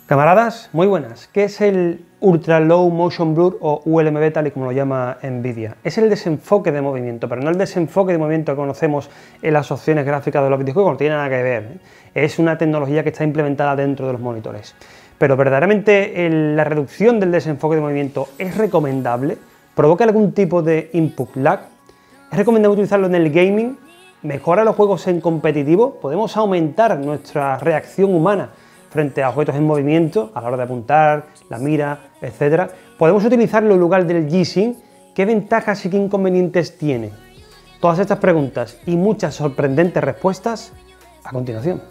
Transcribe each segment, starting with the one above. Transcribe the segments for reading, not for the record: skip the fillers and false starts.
Camaradas, muy buenas. ¿Qué es el Ultra Low Motion Blur o ULMB tal y como lo llama Nvidia? Es el desenfoque de movimiento, pero no el desenfoque de movimiento que conocemos en las opciones gráficas de los videojuegos, no tiene nada que ver. Es una tecnología que está implementada dentro de los monitores. Pero verdaderamente la reducción del desenfoque de movimiento es recomendable, provoca algún tipo de input lag, es recomendable utilizarlo en el gaming, mejora los juegos en competitivo, podemos aumentar nuestra reacción humana frente a objetos en movimiento, a la hora de apuntar, la mira, etc. Podemos utilizarlo en lugar del G-Sync. ¿Qué ventajas y qué inconvenientes tiene? Todas estas preguntas y muchas sorprendentes respuestas a continuación.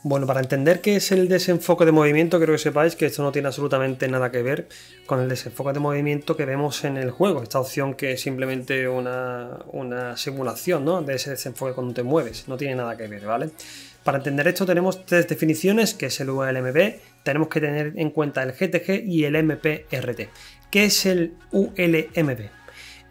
Bueno, para entender qué es el desenfoque de movimiento, quiero que sepáis que esto no tiene absolutamente nada que ver con el desenfoque de movimiento que vemos en el juego. Esta opción que es simplemente una simulación, ¿no?, de ese desenfoque cuando te mueves. No tiene nada que ver, ¿vale? Para entender esto tenemos tres definiciones, que es el ULMB, tenemos que tener en cuenta el GTG y el MPRT. ¿Qué es el ULMB?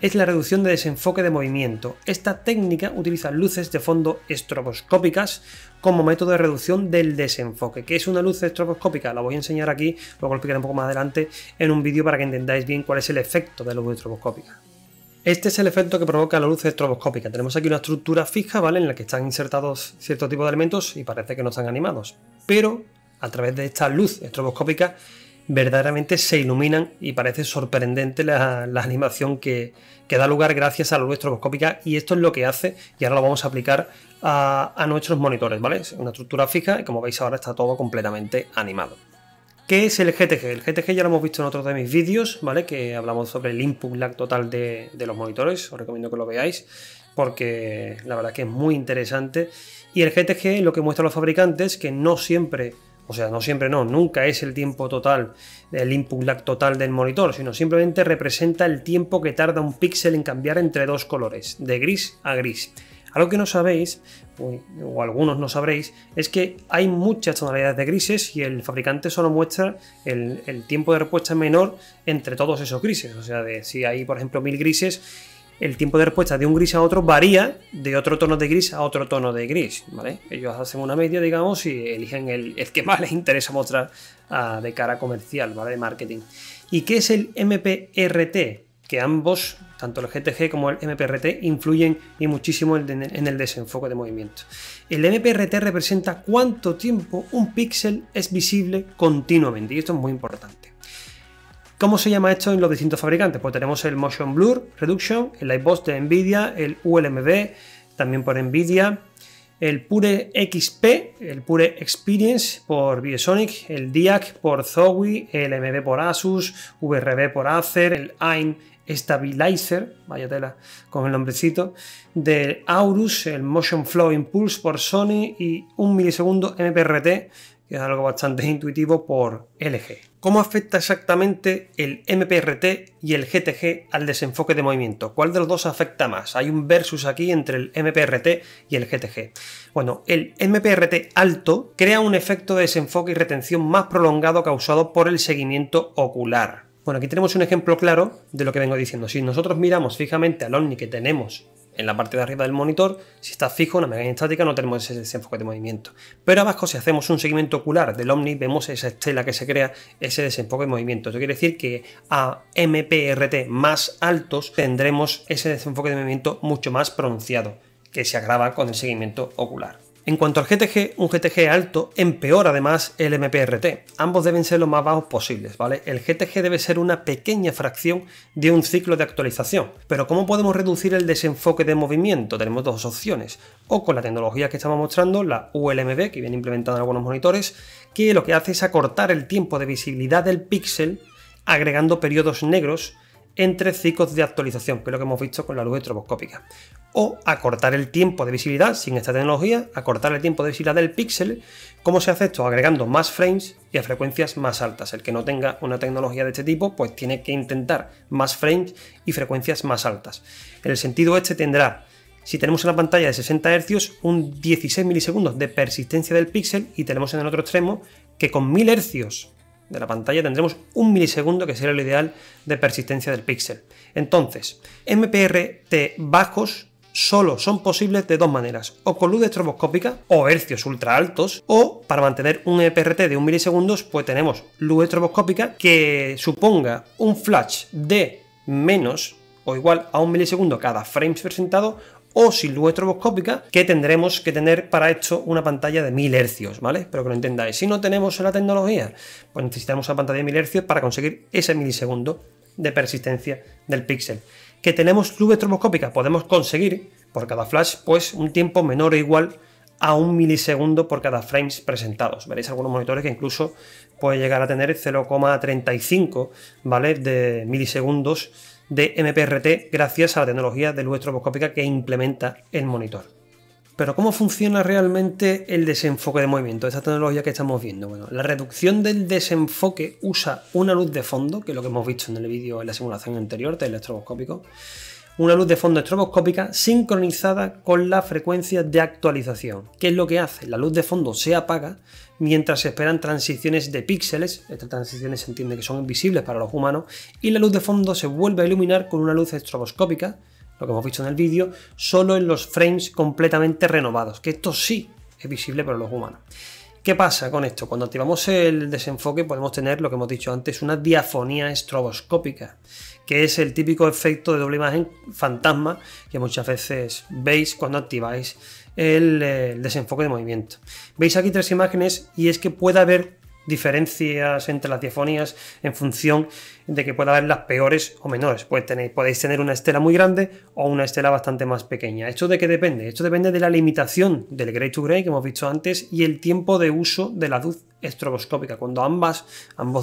Es la reducción de desenfoque de movimiento. Esta técnica utiliza luces de fondo estroboscópicas como método de reducción del desenfoque. ¿Qué es una luz estroboscópica? La voy a enseñar aquí, luego lo explicaré un poco más adelante en un vídeo para que entendáis bien cuál es el efecto de la luz estroboscópica. Este es el efecto que provoca la luz estroboscópica. Tenemos aquí una estructura fija, ¿vale?, en la que están insertados cierto tipo de elementos y parece que no están animados. Pero a través de esta luz estroboscópica verdaderamente se iluminan y parece sorprendente la animación que da lugar gracias a la luz estroboscópica, y esto es lo que hace, y ahora lo vamos a aplicar a nuestros monitores, ¿vale? Es una estructura fija y como veis ahora está todo completamente animado. ¿Qué es el GTG? El GTG ya lo hemos visto en otro de mis vídeos, ¿vale?, que hablamos sobre el input lag total de los monitores. Os recomiendo que lo veáis porque la verdad que es muy interesante. Y el GTG lo que muestra a los fabricantes que no siempre, nunca es el tiempo total, el input lag total del monitor, sino simplemente representa el tiempo que tarda un píxel en cambiar entre dos colores, de gris a gris. Algo que no sabéis, o algunos no sabréis, es que hay muchas tonalidades de grises y el fabricante solo muestra el tiempo de respuesta menor entre todos esos grises. O sea, si hay, por ejemplo, 1000 grises, el tiempo de respuesta de un gris a otro varía de otro tono de gris a otro tono de gris, ¿vale? Ellos hacen una media, digamos, y eligen el que más les interesa mostrar de cara comercial, ¿vale?, de marketing. ¿Y qué es el MPRT? Que ambos, tanto el GTG como el MPRT, influyen y muchísimo en el desenfoque de movimiento. El MPRT representa cuánto tiempo un píxel es visible continuamente, y esto es muy importante. ¿Cómo se llama esto en los distintos fabricantes? Pues tenemos el Motion Blur Reduction, el Lightbox de Nvidia, el ULMB, también por Nvidia, el Pure XP, el Pure Experience por ViewSonic, el DIAC por Zowie, el MB por Asus, VRB por Acer, el AIM Stabilizer, vaya tela con el nombrecito, de Aorus, el Motion Flow Impulse por Sony y 1 milisegundo MPRT, que es algo bastante intuitivo, por LG. ¿Cómo afecta exactamente el MPRT y el GTG al desenfoque de movimiento? ¿Cuál de los dos afecta más? Hay un versus aquí entre el MPRT y el GTG. Bueno, el MPRT alto crea un efecto de desenfoque y retención más prolongado causado por el seguimiento ocular. Bueno, aquí tenemos un ejemplo claro de lo que vengo diciendo. Si nosotros miramos fijamente al Omni que tenemos en la parte de arriba del monitor, si está fijo, una mega estática, no tenemos ese desenfoque de movimiento. Pero abajo, si hacemos un seguimiento ocular del Omni, vemos esa estela que se crea, ese desenfoque de movimiento. Esto quiere decir que a MPRT más altos tendremos ese desenfoque de movimiento mucho más pronunciado, que se agrava con el seguimiento ocular. En cuanto al GTG, un GTG alto empeora además el MPRT. Ambos deben ser lo más bajos posibles, ¿vale? El GTG debe ser una pequeña fracción de un ciclo de actualización. Pero ¿cómo podemos reducir el desenfoque de movimiento? Tenemos dos opciones. O con la tecnología que estamos mostrando, la ULMB, que viene implementada en algunos monitores, que lo que hace es acortar el tiempo de visibilidad del píxel agregando periodos negros entre ciclos de actualización, que es lo que hemos visto con la luz estroboscópica. O acortar el tiempo de visibilidad sin esta tecnología, acortar el tiempo de visibilidad del píxel. ¿Cómo se hace esto? Agregando más frames y a frecuencias más altas. El que no tenga una tecnología de este tipo, pues tiene que intentar más frames y frecuencias más altas. En el sentido este tendrá, si tenemos una pantalla de 60 Hz, un 16 milisegundos de persistencia del píxel, y tenemos en el otro extremo que con 1000 Hz de la pantalla tendremos 1 milisegundo, que sería lo ideal de persistencia del píxel. Entonces, MPRT bajos solo son posibles de dos maneras, o con luz estroboscópica o hercios ultra altos, o para mantener un MPRT de 1 milisegundos, pues tenemos luz estroboscópica que suponga un flash de menos o igual a 1 milisegundo cada frame presentado, o sin luz estroboscópica, que tendremos que tener para esto una pantalla de 1000 Hz, ¿vale? Espero que lo entendáis. Si no tenemos la tecnología, pues necesitamos una pantalla de 1000 Hz para conseguir ese milisegundo de persistencia del píxel. Que tenemos luz estroboscópica, podemos conseguir por cada flash pues un tiempo menor o igual a 1 milisegundo por cada frames presentados. Veréis algunos monitores que incluso puede llegar a tener 0,35, ¿vale?, de milisegundos de MPRT gracias a la tecnología de luz estroboscópica que implementa el monitor. Pero ¿cómo funciona realmente el desenfoque de movimiento, esta tecnología que estamos viendo? Bueno, la reducción del desenfoque usa una luz de fondo, que es lo que hemos visto en el vídeo, en la simulación anterior del estroboscópico, una luz de fondo estroboscópica sincronizada con la frecuencia de actualización. ¿Qué es lo que hace? La luz de fondo se apaga mientras se esperan transiciones de píxeles, estas transiciones se entiende que son invisibles para los humanos, y la luz de fondo se vuelve a iluminar con una luz estroboscópica, lo que hemos visto en el vídeo, solo en los frames completamente renovados, que esto sí es visible para los humanos. ¿Qué pasa con esto? Cuando activamos el desenfoque podemos tener lo que hemos dicho antes, una diafonía estroboscópica, que es el típico efecto de doble imagen fantasma que muchas veces veis cuando activáis el desenfoque de movimiento. Veis aquí tres imágenes y es que puede haber diferencias entre las diafonías en función de que pueda haber las peores o menores. Podéis tener una estela muy grande o una estela bastante más pequeña. ¿Esto de qué depende? Esto depende de la limitación del gray to gray que hemos visto antes y el tiempo de uso de la luz estroboscópica. Cuando ambos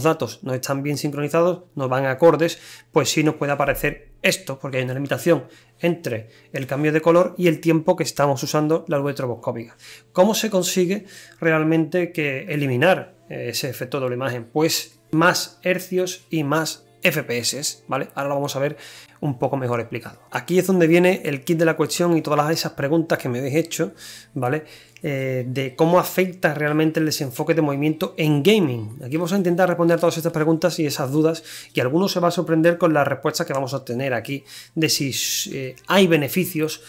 datos no están bien sincronizados, no van acordes, pues sí nos puede aparecer esto, porque hay una limitación entre el cambio de color y el tiempo que estamos usando la luz estroboscópica. ¿Cómo se consigue realmente eliminar ese efecto de doble imagen? Pues más hercios y más FPS, ¿vale? Ahora lo vamos a ver un poco mejor explicado. Aquí es donde viene el kit de la cuestión y todas esas preguntas que me habéis hecho, ¿vale? De cómo afecta realmente el desenfoque de movimiento en gaming. Aquí vamos a intentar responder todas estas preguntas y esas dudas, y algunos se va a sorprender con las respuestas que vamos a obtener aquí de si hay beneficios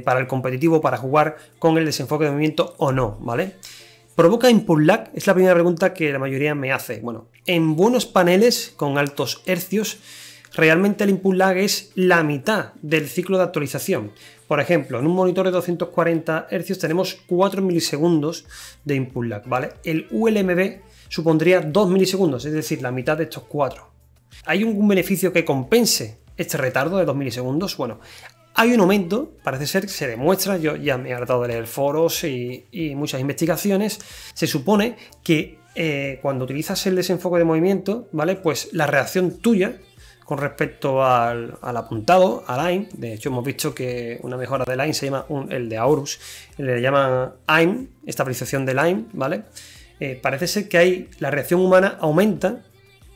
para el competitivo, para jugar con el desenfoque de movimiento o no, ¿vale? ¿Provoca input lag? Es la primera pregunta que la mayoría me hace. Bueno, en buenos paneles con altos hercios, realmente el input lag es la mitad del ciclo de actualización. Por ejemplo, en un monitor de 240 Hz tenemos 4 milisegundos de input lag, ¿vale? El ULMB supondría 2 milisegundos, es decir, la mitad de estos 4. ¿Hay algún beneficio que compense este retardo de 2 milisegundos? Bueno, hay un aumento, parece ser, se demuestra, yo ya me he hartado de leer foros y muchas investigaciones, se supone que cuando utilizas el desenfoque de movimiento, ¿vale? Pues la reacción tuya con respecto al apuntado, al aim, de hecho hemos visto que una mejora del aim se llama, el de Aorus, le llaman aim, estabilización del aim, ¿vale? Parece ser que la reacción humana aumenta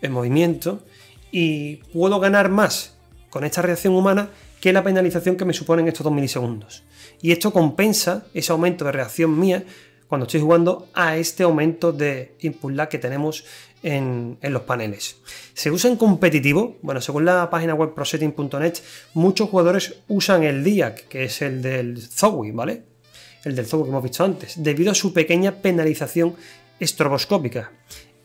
en movimiento y puedo ganar más con esta reacción humana que la penalización que me suponen estos 2 milisegundos. Y esto compensa ese aumento de reacción mía cuando estoy jugando a este aumento de input lag que tenemos en los paneles. ¿Se usa en competitivo? Bueno, según la página web prosetting.net, muchos jugadores usan el DIAC, que es el del Zowie, ¿vale? El del Zowie que hemos visto antes, debido a su pequeña penalización estroboscópica.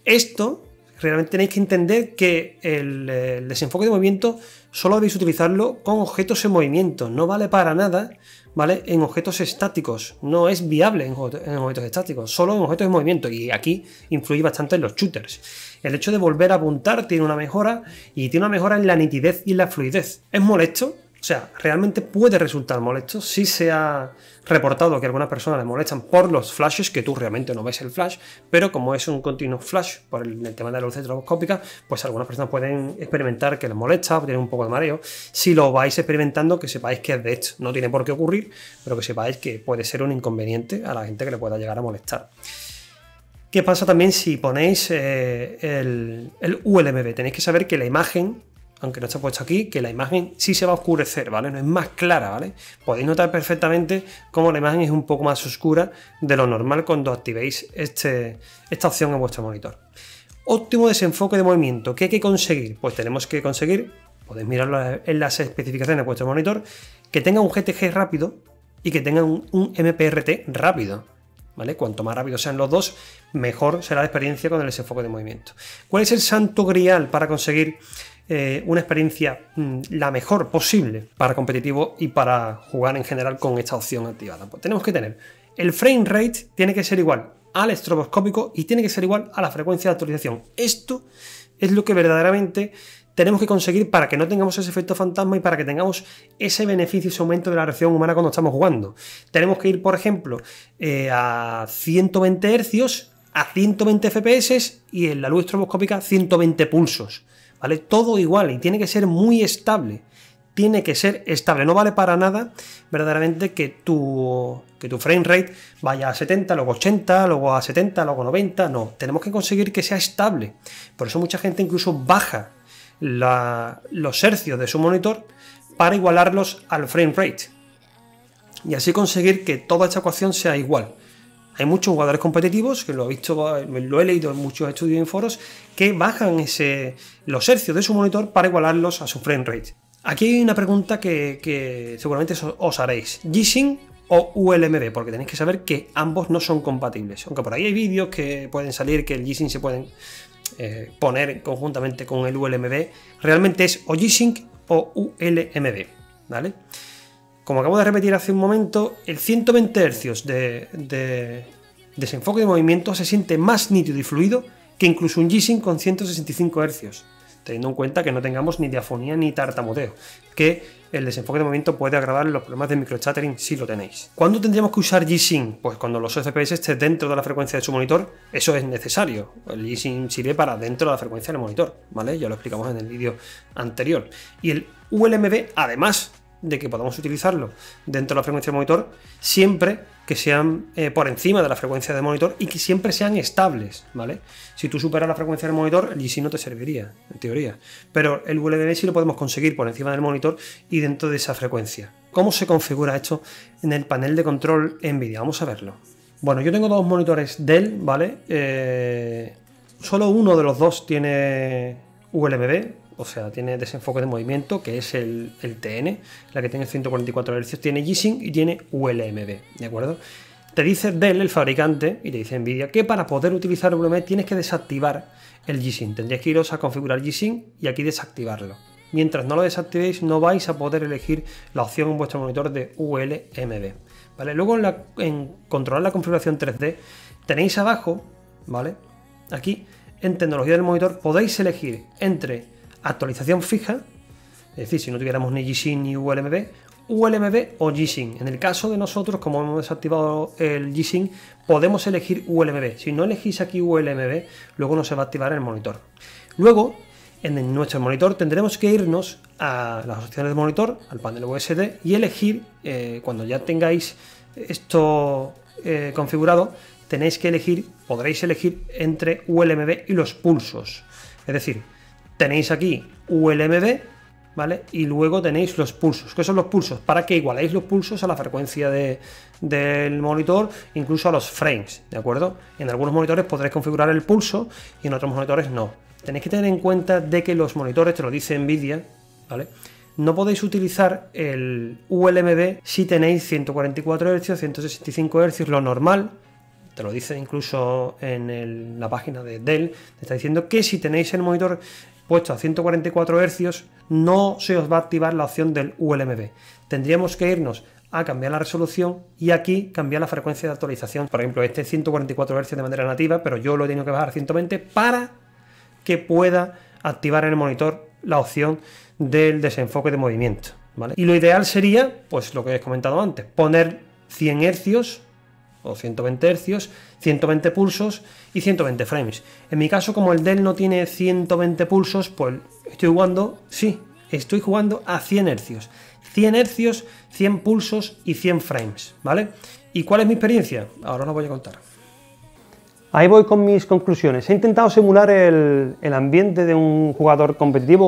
Esto realmente tenéis que entender que el desenfoque de movimiento solo debéis utilizarlo con objetos en movimiento, no vale para nada, ¿vale? En objetos estáticos, no es viable en objetos estáticos, solo en objetos en movimiento, y aquí influye bastante en los shooters. El hecho de volver a apuntar tiene una mejora, y tiene una mejora en la nitidez y en la fluidez. ¿Es molesto? O sea, realmente puede resultar molesto. Sí se ha reportado que a algunas personas les molestan por los flashes, que tú realmente no ves el flash, pero como es un continuo flash por el tema de la luz estroboscópica, pues algunas personas pueden experimentar que les molesta, tienen un poco de mareo. Si lo vais experimentando, que sepáis que de hecho no tiene por qué ocurrir, pero que sepáis que puede ser un inconveniente a la gente que le pueda llegar a molestar. ¿Qué pasa también si ponéis el ULMB? Tenéis que saber que la imagen, aunque no está puesto aquí, que la imagen sí se va a oscurecer, ¿vale? No es más clara, ¿vale? Podéis notar perfectamente cómo la imagen es un poco más oscura de lo normal cuando activéis esta opción en vuestro monitor. Óptimo desenfoque de movimiento. ¿Qué hay que conseguir? Pues tenemos que conseguir, podéis mirarlo en las especificaciones de vuestro monitor, que tenga un GTG rápido y que tenga un MPRT rápido. ¿Vale? Cuanto más rápido sean los dos, mejor será la experiencia con el desenfoque de movimiento. ¿Cuál es el santo grial para conseguir una experiencia la mejor posible para competitivo y para jugar en general con esta opción activada? Pues tenemos que tener el frame rate, tiene que ser igual al estroboscópico y tiene que ser igual a la frecuencia de actualización. Esto es lo que verdaderamente tenemos que conseguir para que no tengamos ese efecto fantasma y para que tengamos ese beneficio, ese aumento de la reacción humana cuando estamos jugando. Tenemos que ir, por ejemplo, a 120 Hz, a 120 FPS y en la luz estroboscópica 120 pulsos. ¿Vale? Todo igual y tiene que ser muy estable. Tiene que ser estable. No vale para nada verdaderamente que tu frame rate vaya a 70, luego 80, luego a 70, luego 90. No, tenemos que conseguir que sea estable. Por eso mucha gente incluso baja los hercios de su monitor para igualarlos al frame rate. Y así conseguir que toda esta ecuación sea igual. Hay muchos jugadores competitivos, que lo he leído en muchos estudios en foros, que bajan los hercios de su monitor para igualarlos a su frame rate. Aquí hay una pregunta que seguramente os haréis. ¿G-Sync o ULMB? Porque tenéis que saber que ambos no son compatibles. Aunque por ahí hay vídeos que pueden salir que el G-Sync se pueden poner conjuntamente con el ULMB. Realmente es o G-Sync o ULMB, ¿vale? Como acabo de repetir hace un momento, el 120 Hz de desenfoque de movimiento se siente más nítido y fluido que incluso un G-Sync con 165 Hz, teniendo en cuenta que no tengamos ni diafonía ni tartamudeo, que el desenfoque de movimiento puede agravar los problemas de microchattering si lo tenéis. ¿Cuándo tendríamos que usar G-Sync? Pues cuando los FPS estén dentro de la frecuencia de su monitor, eso es necesario. El G-Sync sirve para dentro de la frecuencia del monitor, ¿vale? Ya lo explicamos en el vídeo anterior. Y el ULMB, además de que podamos utilizarlo dentro de la frecuencia del monitor, siempre que sean por encima de la frecuencia del monitor y que siempre sean estables, ¿vale? Si tú superas la frecuencia del monitor, el G-Sync no te serviría, en teoría. Pero el ULMB sí lo podemos conseguir por encima del monitor y dentro de esa frecuencia. ¿Cómo se configura esto en el panel de control NVIDIA? Vamos a verlo. Bueno, yo tengo dos monitores Dell, ¿vale? Solo uno de los dos tiene ULMB, o sea, tiene desenfoque de movimiento, que es el TN, la que tiene 144 Hz, tiene G-Sync y tiene ULMB, ¿de acuerdo? Te dice Dell, el fabricante, y te dice NVIDIA, que para poder utilizar ULMB tienes que desactivar el G-Sync. Tendríais que iros a configurar G-Sync y aquí desactivarlo. Mientras no lo desactivéis, no vais a poder elegir la opción en vuestro monitor de ULMB, ¿vale? Luego en controlar la configuración 3D, tenéis abajo, ¿vale? Aquí, en tecnología del monitor, podéis elegir entre actualización fija, es decir, si no tuviéramos ni G-Sync ni ULMB o G-Sync. En el caso de nosotros, como hemos desactivado el G-Sync, podemos elegir ULMB. Si no elegís aquí ULMB, luego no se va a activar el monitor. Luego, en nuestro monitor tendremos que irnos a las opciones de monitor, al panel USD, y elegir, cuando ya tengáis esto configurado, podréis elegir entre ULMB y los pulsos. Es decir, tenéis aquí ULMB, ¿vale? Y luego tenéis los pulsos. ¿Qué son los pulsos? Para que igualéis los pulsos a la frecuencia del monitor, incluso a los frames, ¿de acuerdo? En algunos monitores podréis configurar el pulso y en otros monitores no. Tenéis que tener en cuenta de que los monitores, te lo dice NVIDIA, ¿vale? No podéis utilizar el ULMB si tenéis 144 Hz, 165 Hz, lo normal. Te lo dice incluso en la página de Dell, te está diciendo que si tenéis el monitor puesto a 144 Hz, no se os va a activar la opción del ULMB. Tendríamos que irnos a cambiar la resolución y aquí cambiar la frecuencia de actualización. Por ejemplo, este es 144 Hz de manera nativa, pero yo lo he tenido que bajar a 120 para que pueda activar en el monitor la opción del desenfoque de movimiento, ¿vale? Y lo ideal sería, pues lo que he comentado antes, poner 100 Hz o 120 Hz, 120 pulsos y 120 frames. En mi caso, como el Dell no tiene 120 pulsos, pues estoy jugando a 100 Hz. 100 Hz, 100 pulsos y 100 frames, ¿vale? ¿Y cuál es mi experiencia? Ahora os lo voy a contar. Ahí voy con mis conclusiones. He intentado simular el ambiente de un jugador competitivo,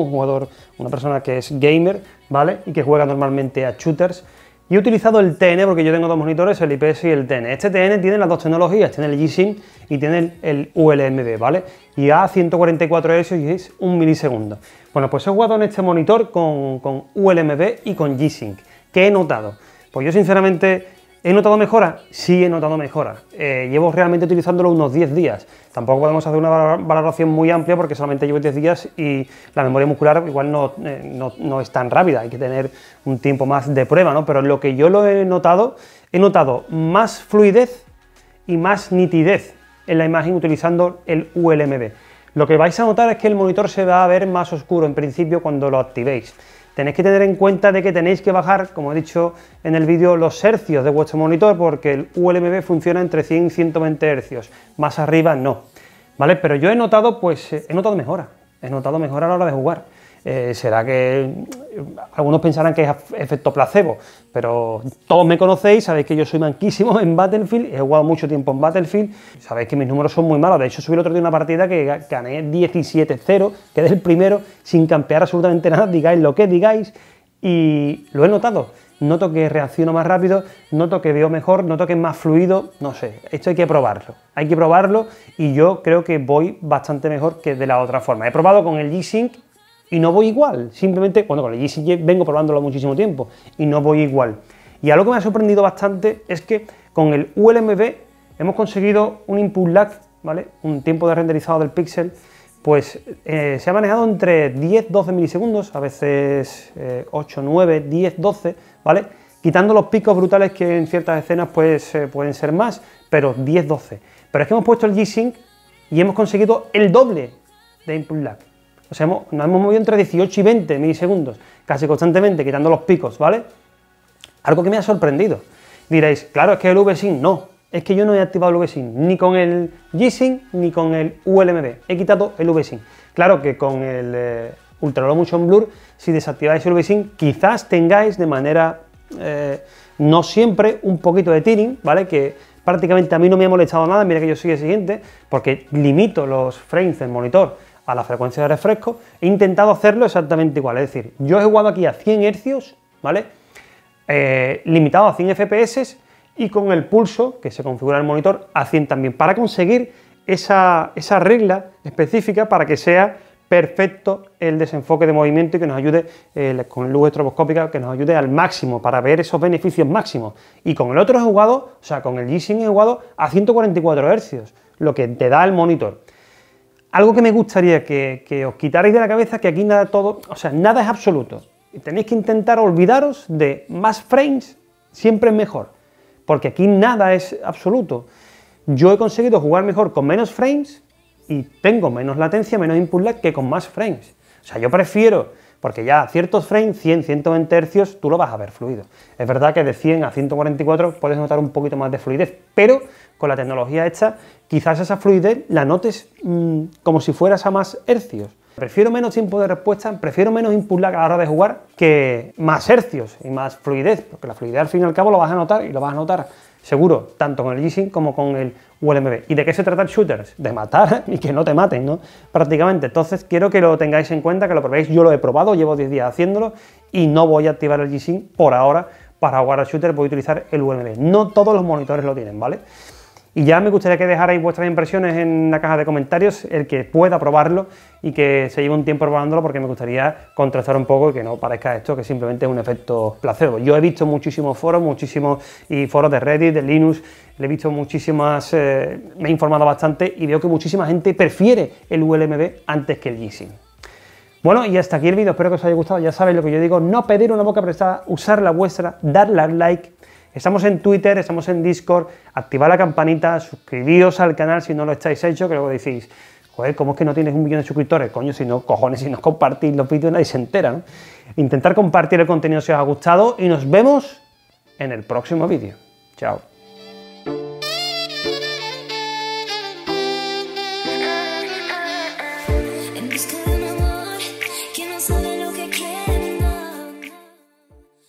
una persona que es gamer, ¿vale? Y que juega normalmente a shooters. Y he utilizado el TN porque yo tengo dos monitores, el IPS y el TN. Este TN tiene las dos tecnologías, tiene el G-Sync y tiene el ULMB, ¿vale? Y a 144 Hz y es 1 milisegundo. Bueno, pues he jugado en este monitor con ULMB y con G-Sync. ¿Qué he notado? Pues yo sinceramente, ¿he notado mejora? Sí he notado mejora. Llevo realmente utilizándolo unos 10 días. Tampoco podemos hacer una valoración muy amplia porque solamente llevo 10 días y la memoria muscular igual no es tan rápida, hay que tener un tiempo más de prueba, ¿no? Pero lo que yo lo he notado más fluidez y más nitidez en la imagen utilizando el ULMB. Lo que vais a notar es que el monitor se va a ver más oscuro en principio cuando lo activéis. Tenéis que tener en cuenta de que tenéis que bajar, como he dicho en el vídeo, los hercios de vuestro monitor porque el ULMB funciona entre 100 y 120 Hz, más arriba no, ¿vale? Pero yo he notado mejora a la hora de jugar. Será que algunos pensarán que es efecto placebo, pero todos me conocéis, sabéis que yo soy manquísimo en Battlefield, he jugado mucho tiempo en Battlefield, sabéis que mis números son muy malos, de hecho subí el otro día una partida que gané 17-0, quedé el primero sin campear absolutamente nada, digáis lo que digáis, y lo he notado. Noto que reacciono más rápido, noto que veo mejor, noto que es más fluido, no sé, esto hay que probarlo y yo creo que voy bastante mejor que de la otra forma. He probado con el G-Sync y no voy igual, simplemente, bueno, con el G-Sync vengo probándolo muchísimo tiempo y no voy igual. Y algo que me ha sorprendido bastante es que con el ULMB hemos conseguido un input lag, ¿vale? Un tiempo de renderizado del píxel, pues se ha manejado entre 10-12 milisegundos, a veces 8, 9, 10, 12, ¿vale? Quitando los picos brutales que en ciertas escenas pues pueden ser más, pero 10-12. Pero es que hemos puesto el G-Sync y hemos conseguido el doble de input lag. O sea, nos hemos movido entre 18 y 20 milisegundos, casi constantemente, quitando los picos, ¿vale? Algo que me ha sorprendido. Diréis, claro, es que el V-Sync no. Es que yo no he activado el V-Sync, ni con el G-Sync ni con el ULMB. He quitado el V-Sync. Claro que con el Ultra Low Motion Blur, si desactiváis el V-Sync, quizás tengáis de manera, no siempre, un poquito de tearing, ¿vale? Que prácticamente a mí no me ha molestado nada, mira que yo soy el siguiente, porque limito los frames del monitor a la frecuencia de refresco. He intentado hacerlo exactamente igual, es decir, yo he jugado aquí a 100 Hz, ¿vale? Limitado a 100 FPS y con el pulso que se configura en el monitor a 100 también, para conseguir esa regla específica para que sea perfecto el desenfoque de movimiento y que nos ayude con luz estroboscópica, que nos ayude al máximo para ver esos beneficios máximos. Y con el otro he jugado, o sea, con el G-Sync he jugado a 144 Hz, lo que te da el monitor. Algo que me gustaría que os quitarais de la cabeza, que aquí nada nada es absoluto. Tenéis que intentar olvidaros de más frames, siempre es mejor, porque aquí nada es absoluto. Yo he conseguido jugar mejor con menos frames y tengo menos latencia, menos input lag que con más frames. O sea, yo prefiero, porque ya a ciertos frames, 100, 120 Hz, tú lo vas a ver fluido. Es verdad que de 100 a 144 puedes notar un poquito más de fluidez, pero con la tecnología hecha, quizás esa fluidez la notes como si fueras a más hercios. Prefiero menos tiempo de respuesta, prefiero menos input lag a la hora de jugar que más hercios y más fluidez, porque la fluidez al fin y al cabo lo vas a notar y lo vas a notar seguro, tanto con el G-Sync como con el ULMB. ¿Y de qué se trata el shooters? De matar y que no te maten, ¿no? Prácticamente. Entonces quiero que lo tengáis en cuenta, que lo probéis. Yo lo he probado, llevo 10 días haciéndolo y no voy a activar el G-Sync por ahora para jugar al shooter, voy a utilizar el ULMB. No todos los monitores lo tienen, ¿vale? Y ya me gustaría que dejarais vuestras impresiones en la caja de comentarios, el que pueda probarlo y que se lleve un tiempo probándolo, porque me gustaría contrastar un poco y que no parezca esto que simplemente es un efecto placebo. Yo he visto muchísimos foros, foros de Reddit, de Linux, le he visto muchísimas, me he informado bastante y veo que muchísima gente prefiere el ULMB antes que el G-Sync. Bueno, y hasta aquí el vídeo, espero que os haya gustado. Ya sabéis lo que yo digo, no pedir una boca prestada, usar la vuestra, darle al like. Estamos en Twitter, estamos en Discord, activad la campanita, suscribíos al canal si no lo estáis hecho, que luego decís, joder, ¿cómo es que no tienes 1 millón de suscriptores? Coño, si no, cojones, si no compartís los vídeos nadie se entera, ¿no? Intentar compartir el contenido si os ha gustado y nos vemos en el próximo vídeo. Chao.